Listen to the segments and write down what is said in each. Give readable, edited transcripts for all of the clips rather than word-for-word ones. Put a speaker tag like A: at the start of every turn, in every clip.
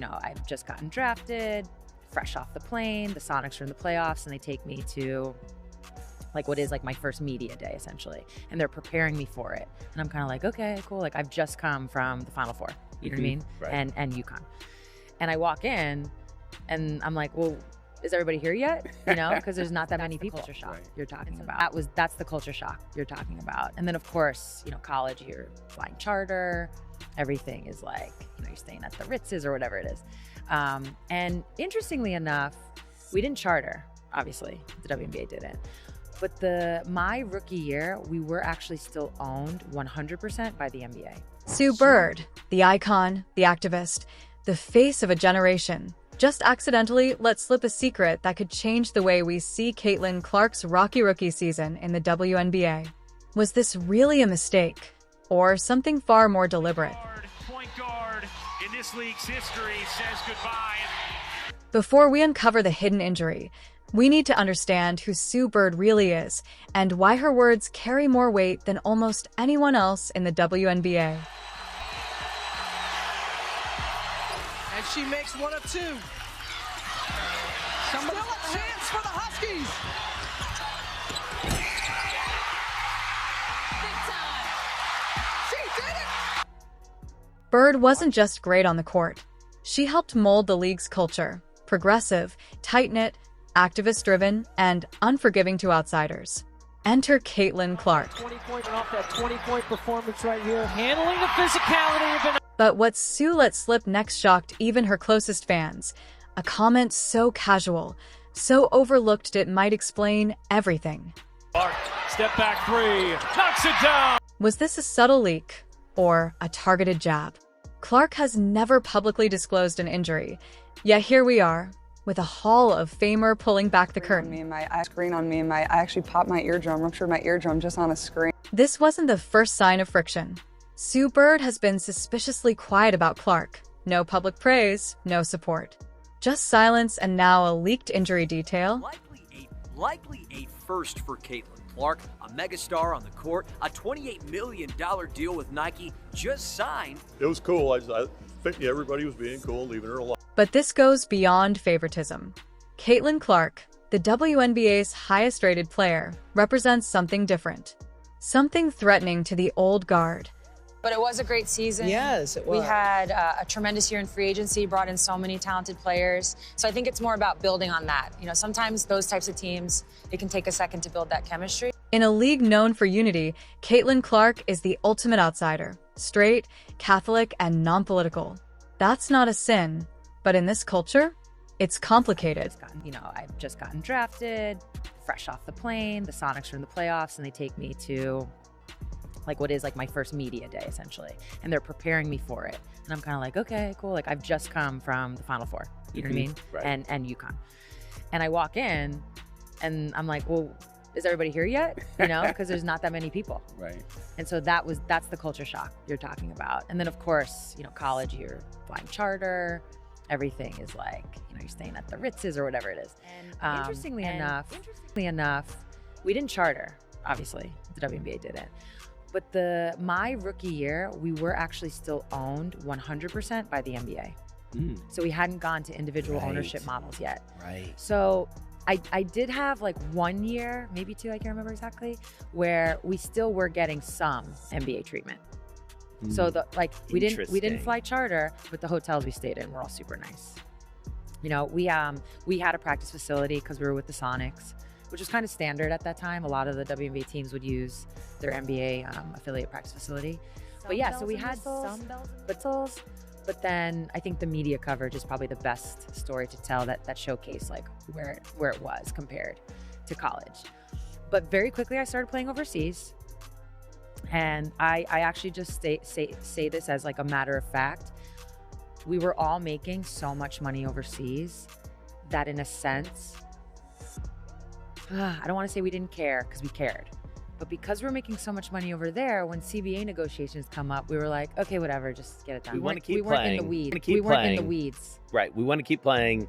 A: I've just gotten drafted, fresh off the plane. The Sonics are in the playoffs, and they take me to like what is like my first media day essentially, and they're preparing me for it. And I'm kind of like, okay, cool. Like I've just come from the Final Four, you know what I mean?
B: Right.
A: And UConn. And I walk in, and I'm like, well, is everybody here yet? Because there's not that many people. Culture shock you're talking about. That's the culture shock you're talking about. And then of course, college, you're flying charter. Everything is like, you're staying at the Ritz's or whatever it is. And interestingly enough, we didn't charter, obviously, the WNBA didn't. But my rookie year, we were actually still owned 100% by the NBA.
C: Sue Bird, the icon, the activist, the face of a generation, just accidentally let slip a secret that could change the way we see Caitlin Clark's rocky rookie season in the WNBA. Was this really a mistake? Or something far more deliberate?
D: Point guard in this league's history says goodbye.
C: Before we uncover the hidden injury, we need to understand who Sue Bird really is and why her words carry more weight than almost anyone else in the WNBA.
E: And she makes one of two. Still a chance for the Huskies. She did it!
C: Bird wasn't just great on the court. She helped mold the league's culture, progressive, tight-knit, activist-driven, and unforgiving to outsiders. Enter Caitlin Clark.
E: 20-point off that 20-point performance right here. Handling the physicality of
C: But what Sue let slip next shocked even her closest fans. A comment so casual, so overlooked it might explain everything.
D: Clark, step back three, knocks it down.
C: Was this a subtle leak or a targeted jab? Clark has never publicly disclosed an injury, yet here we are, with a Hall of Famer pulling back the curtain.
F: I actually popped my eardrum, ruptured my eardrum just on a screen.
C: This wasn't the first sign of friction. Sue Bird has been suspiciously quiet about Clark. No public praise, no support. Just silence and now a leaked injury detail.
G: Likely a first for Caitlin Clark, a megastar on the court, a $28 million deal with Nike just signed.
H: It was cool. I think everybody was being cool, leaving her alone.
C: But this goes beyond favoritism. Caitlin Clark, the WNBA's highest-rated player, represents something different. Something threatening to the old guard.
I: But it was a great season.
E: Yes, it was.
I: We had a tremendous year in free agency, brought in so many talented players. So I think it's more about building on that. Sometimes those types of teams, it can take a second to build that chemistry.
C: In a league known for unity, Caitlin Clark is the ultimate outsider. Straight, Catholic, and non-political. That's not a sin, but in this culture, it's complicated.
A: I've just gotten drafted, fresh off the plane. The Sonics are in the playoffs, and they take me to like what is like my first media day essentially, and they're preparing me for it. And I'm kind of like, okay, cool. Like I've just come from the Final Four, you know what I mean?
B: Right.
A: And UConn. And I walk in, and I'm like, well, is everybody here yet? Because there's not that many people.
B: Right.
A: And so that's the culture shock you're talking about. And then of course, college, you're flying charter. Everything is like, you're staying at the Ritz's or whatever it is. And interestingly enough, we didn't charter, obviously, the WNBA didn't. But my rookie year, we were actually still owned 100% by the NBA. So we hadn't gone to individual ownership models yet.
B: Right.
A: So I did have like 1 year, maybe two, I can't remember exactly, where we still were getting some NBA treatment. So we didn't fly charter, but the hotels we stayed in were all super nice. We had a practice facility because we were with the Sonics, which was kind of standard at that time. A lot of the WNBA teams would use their NBA affiliate practice facility. But yeah, so we had some bells and whistles. But then I think the media coverage is probably the best story to tell that showcased like where it was compared to college. But very quickly I started playing overseas. And I actually just say this as like a matter of fact. We were all making so much money overseas that in a sense, I don't want to say we didn't care because we cared. But because we're making so much money over there, when CBA negotiations come up, we were like, okay, whatever, just get it done.
B: We want to keep
A: we
B: playing.
A: Weren't in the weeds.
B: We
A: weren't in the weeds.
B: Right. We want to keep playing,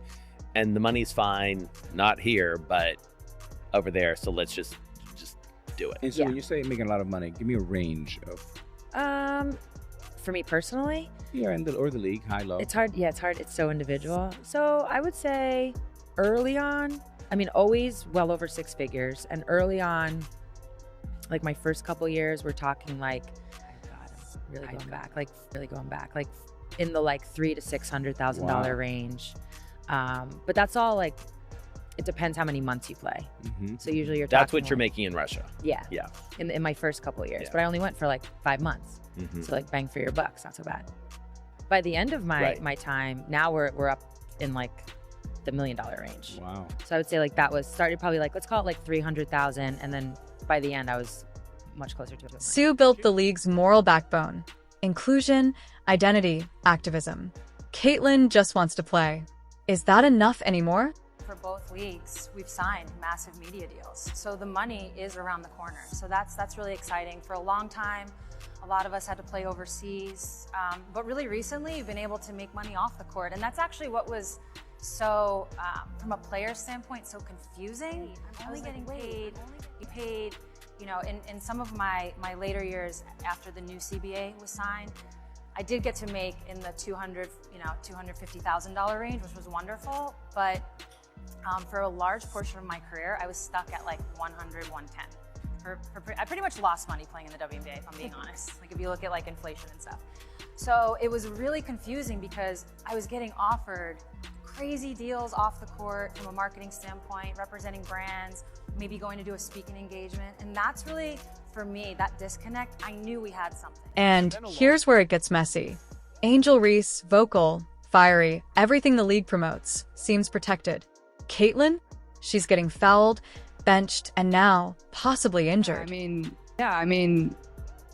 B: and the money's fine, not here, but over there. So let's just do it.
J: And so when you say making a lot of money, give me a range of.
A: For me personally,
B: Yeah, or the league, high, low.
A: it's hard. Yeah, it's hard. It's so individual. So I would say early on, I mean, always well over 6 figures. And early on, like my first couple years, we're talking like, oh God, I'm really going back, like in the like $300,000 to $600,000 range. But that's all like, it depends how many months you play. So usually you're talking.
B: That's what you're making in Russia.
A: Yeah.
B: Yeah.
A: In my first couple of years, but I only went for like 5 months. So like bang for your bucks, not so bad. By the end of my time, now we're up in like the $1 million range.
B: Wow.
A: So I would say like that was started probably like, let's call it like 300,000. And then by the end I was much closer to it.
C: Sue built the league's moral backbone: inclusion, identity, activism. Caitlin just wants to play. Is that enough anymore?
I: For both leagues, we've signed massive media deals. So the money is around the corner. So that's really exciting. For a long time, a lot of us had to play overseas. But really recently, you've been able to make money off the court. And that's actually what was so, from a player standpoint, so confusing. I'm only getting paid, you know, in some of my later years after the new CBA was signed, I did get to make in the $250,000 range, which was wonderful. But for a large portion of my career, I was stuck at like 100, 110. I pretty much lost money playing in the WNBA, if I'm being honest. Like if you look at like inflation and stuff. So it was really confusing because I was getting offered crazy deals off the court from a marketing standpoint, representing brands, maybe going to do a speaking engagement. And that's really, for me, that disconnect, I knew we had something.
C: And here's where it gets messy. Angel Reese, vocal, fiery, everything the league promotes, seems protected. Caitlin, she's getting fouled, benched, and now possibly injured.
F: I mean,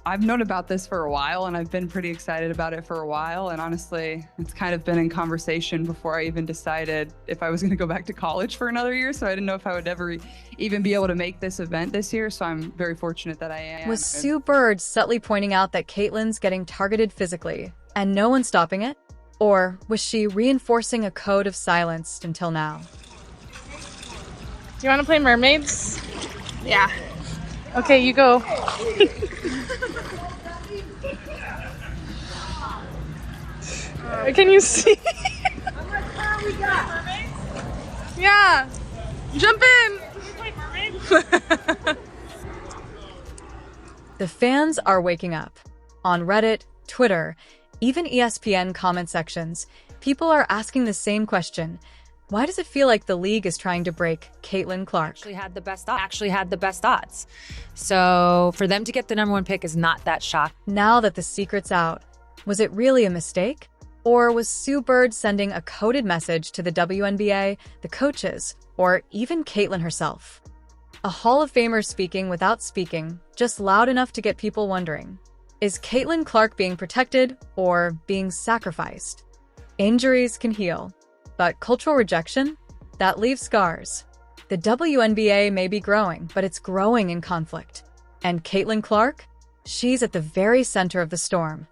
F: I've known about this for a while, and I've been pretty excited about it for a while. And honestly, it's kind of been in conversation before I even decided if I was going to go back to college for another year. So I didn't know if I would ever even be able to make this event this year. So I'm very fortunate that I am.
C: Was Sue Bird subtly pointing out that Caitlin's getting targeted physically, and no one's stopping it? Or was she reinforcing a code of silence until now?
J: Do you want to play mermaids? Yeah. Okay, you go. Can you see? Yeah. Jump in.
C: The fans are waking up. On Reddit, Twitter, even ESPN comment sections, people are asking the same question. Why does it feel like the league is trying to break Caitlin Clark?
A: Actually had the best odds. So for them to get the #1 pick is not that shocking.
C: Now that the secret's out, was it really a mistake? Or was Sue Bird sending a coded message to the WNBA, the coaches, or even Caitlin herself? A Hall of Famer speaking without speaking, just loud enough to get people wondering. Is Caitlin Clark being protected or being sacrificed? Injuries can heal. But cultural rejection? That leaves scars. The WNBA may be growing, but it's growing in conflict. And Caitlin Clark? She's at the very center of the storm.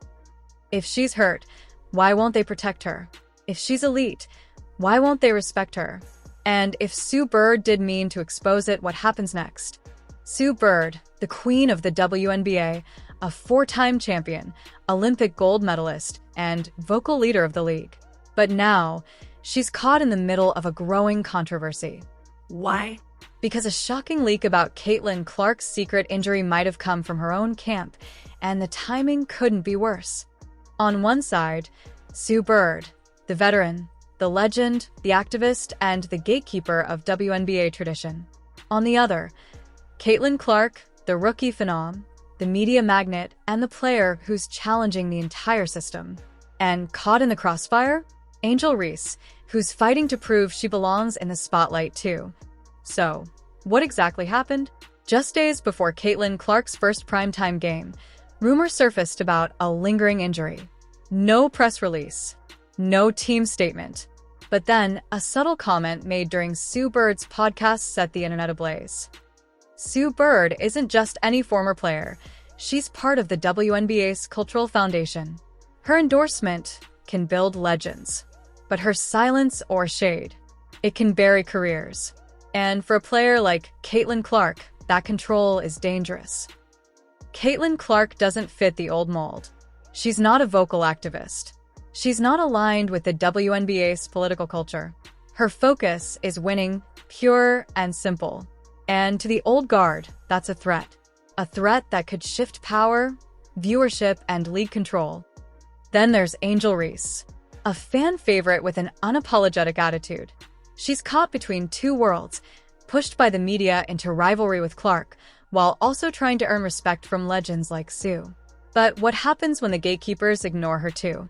C: If she's hurt, why won't they protect her? If she's elite, why won't they respect her? And if Sue Bird did mean to expose it, what happens next? Sue Bird, the queen of the WNBA, a 4-time champion, Olympic gold medalist, and vocal leader of the league. But now, she's caught in the middle of a growing controversy. Why? Because a shocking leak about Caitlin Clark's secret injury might have come from her own camp, and the timing couldn't be worse. On one side, Sue Bird, the veteran, the legend, the activist, and the gatekeeper of WNBA tradition. On the other, Caitlin Clark, the rookie phenom, the media magnet, and the player who's challenging the entire system. And caught in the crossfire? Angel Reese, who's fighting to prove she belongs in the spotlight too. So, what exactly happened? Just days before Caitlin Clark's first primetime game, rumors surfaced about a lingering injury. No press release, no team statement. But then, a subtle comment made during Sue Bird's podcast set the internet ablaze. Sue Bird isn't just any former player. She's part of the WNBA's cultural foundation. Her endorsement can build legends. But her silence or shade, it can bury careers. And for a player like Caitlin Clark, that control is dangerous. Caitlin Clark doesn't fit the old mold. She's not a vocal activist. She's not aligned with the WNBA's political culture. Her focus is winning, pure and simple. And to the old guard, that's a threat. A threat that could shift power, viewership, and league control. Then there's Angel Reese, a fan favorite with an unapologetic attitude. She's caught between two worlds, pushed by the media into rivalry with Clark, while also trying to earn respect from legends like Sue. But what happens when the gatekeepers ignore her too?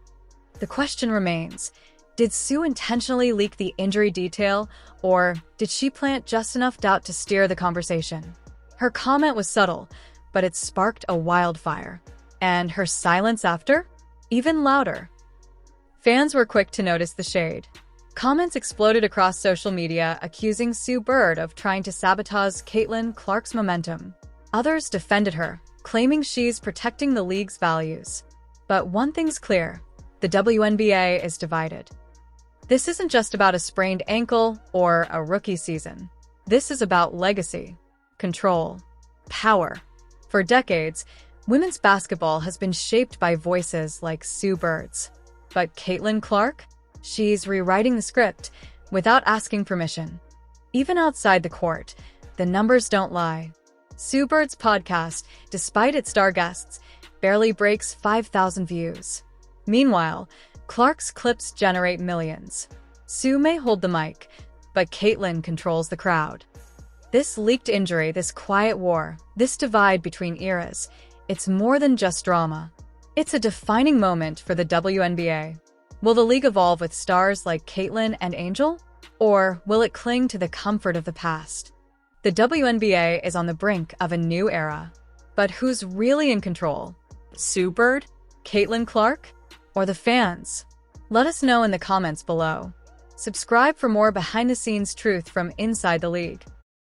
C: The question remains, did Sue intentionally leak the injury detail, or did she plant just enough doubt to steer the conversation? Her comment was subtle, but it sparked a wildfire. And her silence after? Even louder. Fans were quick to notice the shade. Comments exploded across social media accusing Sue Bird of trying to sabotage Caitlin Clark's momentum. Others defended her, claiming she's protecting the league's values. But one thing's clear, the WNBA is divided. This isn't just about a sprained ankle or a rookie season. This is about legacy, control, power. For decades, women's basketball has been shaped by voices like Sue Bird's. But Caitlin Clark? She's rewriting the script without asking permission. Even outside the court, the numbers don't lie. Sue Bird's podcast, despite its star guests, barely breaks 5,000 views. Meanwhile, Clark's clips generate millions. Sue may hold the mic, but Caitlin controls the crowd. This leaked injury, this quiet war, this divide between eras, it's more than just drama. It's a defining moment for the WNBA. Will the league evolve with stars like Caitlin and Angel? Or will it cling to the comfort of the past? The WNBA is on the brink of a new era. But who's really in control? Sue Bird? Caitlin Clark? Or the fans? Let us know in the comments below. Subscribe for more behind-the-scenes truth from inside the league.